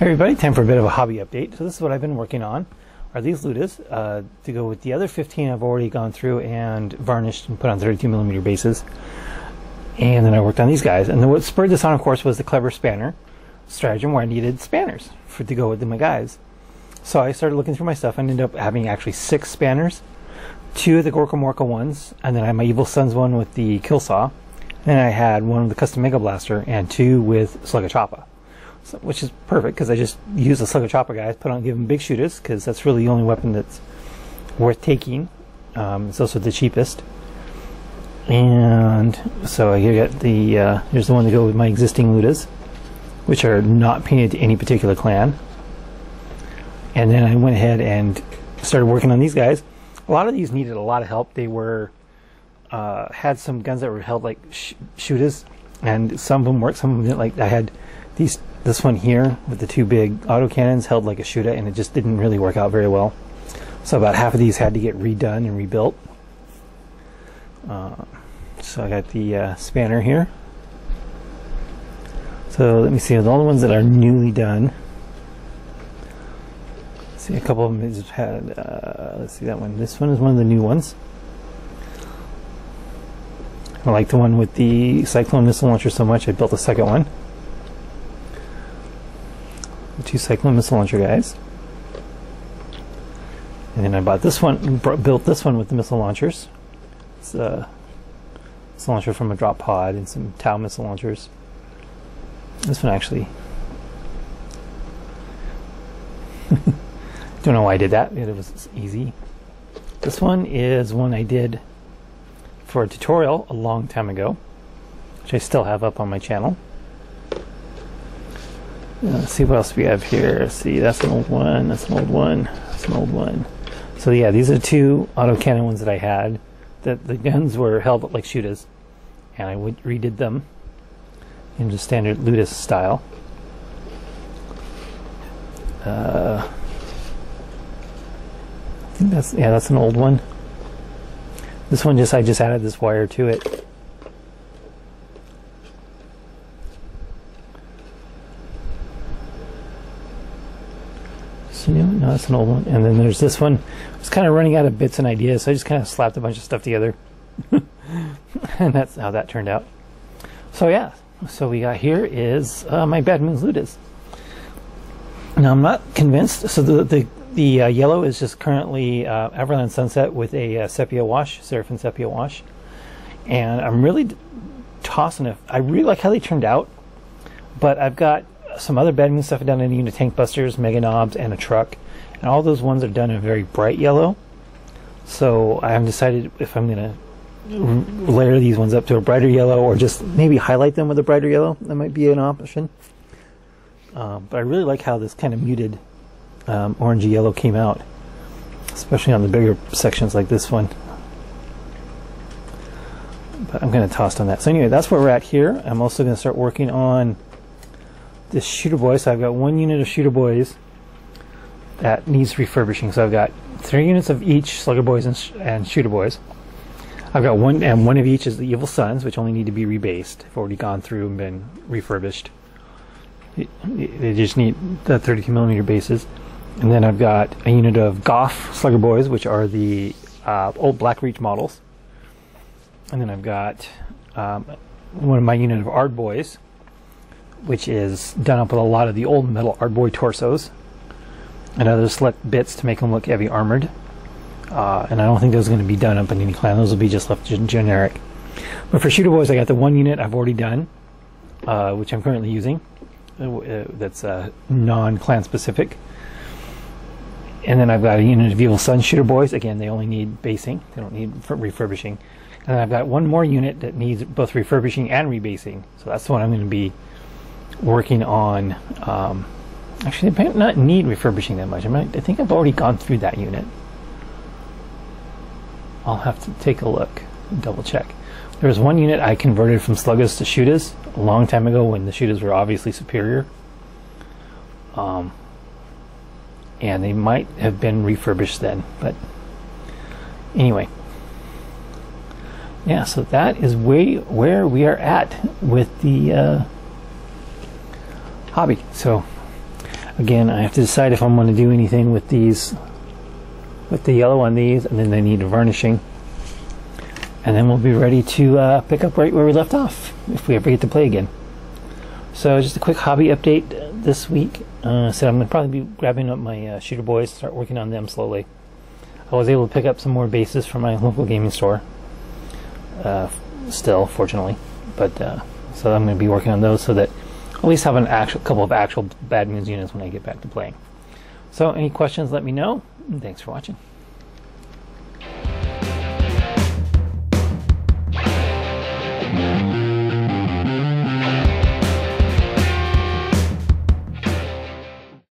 Hey everybody, time for a bit of a hobby update. So this is what I've been working on, are these Lootas, to go with the other 15 I've already gone through and varnished and put on 32mm bases. And then I worked on these guys. And then what spurred this on, of course, was the clever spanner stratagem where I needed spanners to go with my guys. So I started looking through my stuff and ended up having actually 6 spanners. 2 of the Gorka Morka ones, and then I had my Evil Sons one with the kill saw. Then I had one with the custom Mega Blaster and 2 with Slugga-Choppa. So, which is perfect because I just use the Slugga-Choppa guys, give them big shooters because that's really the only weapon that's worth taking. It's also the cheapest. And so I got the here's the one to go with my existing Lootas, which are not painted to any particular clan. And then I went ahead and started working on these guys. A lot of these needed a lot of help. They were had some guns that were held like shooters, and some of them worked, some of them didn't. Like I had this one here with the 2 big autocannons held like a shooter, and it just didn't really work out very well. So about half of these had to get redone and rebuilt. So I got the spanner here. So let me see, the only ones that are newly done. Let's see, a couple of them just had, let's see that one. This one is one of the new ones. I like the one with the Cyclone missile launcher so much I built a second one. The 2 Cyclone missile launcher guys. And then I bought this one, built this one with the missile launchers. It's a missile launcher from a drop pod and some Tau missile launchers. This one actually, don't know why I did that. It was easy. This one is one I did for a tutorial a long time ago, which I still have up on my channel. Let's see what else we have here. Let's see, that's an old one, that's an old one, that's an old one. So yeah, these are 2 autocannon ones that I had. The guns were held like shooters, and I redid them in the standard Lootas style. I think that's an old one. This one I just added this wire to it. So, no, that's an old one. And then there's this one. I was kind of running out of bits and ideas, so I just kind of slapped a bunch of stuff together. And that's how that turned out. So yeah, so we got here is my Bad Moonz Lootas. Now I'm not convinced. So the yellow is just currently Everland Sunset with a sepia wash, Seraphim sepia wash, and I'm really tossing it. I really like how they turned out, but I've got some other Bad Moonz stuff done in unit tank busters, mega knobs, and a truck, and all those ones are done in a very bright yellow. So I haven't decided if I'm gonna layer these ones up to a brighter yellow or just maybe highlight them with a brighter yellow. That might be an option. But I really like how this kind of muted orangey yellow came out, especially on the bigger sections like this one. But I'm going to toss on that. So anyway, that's where we're at here. I'm also going to start working on this shooter boy. So I've got 1 unit of shooter boys that needs refurbishing. So I've got 3 units of each slugger boys and shooter boys. I've got one of each is the Evil Sons, which only need to be rebased. I've already gone through and been refurbished. They just need the 32mm bases. And then I've got a unit of Goff Slugger Boys, which are the old Black Reach models. And then I've got one of my unit of Ard Boys, which is done up with a lot of the old metal Ard Boy torsos and other select bits to make them look heavy armored. And I don't think those are going to be done up in any clan. Those will be just left generic. But for shooter boys, I got the 1 unit I've already done, which I'm currently using. That's non-clan specific. And then I've got a unit of Evil Sun shooter boys. Again, they only need basing. They don't need refurbishing. And then I've got 1 more unit that needs both refurbishing and rebasing. So that's the one I'm going to be working on. Actually, they might not need refurbishing that much. I think I've already gone through that unit. I'll have to take a look and double check. There was 1 unit I converted from sluggas to shooters a long time ago when the shooters were obviously superior. And they might have been refurbished then, but anyway. Yeah, so that is where we are at with the hobby. So Again, I have to decide if I'm going to do anything with these, with the yellow on these, and then they need varnishing. And then we'll be ready to pick up right where we left off, if we ever get to play again. So just a quick hobby update this week. So I'm going to probably be grabbing up my shooter boys, start working on them slowly. I was able to pick up some more bases from my local gaming store, still, fortunately. But so I'm going to be working on those so that at least have couple of actual Bad Moonz units when I get back to playing. So any questions, let me know. And thanks for watching.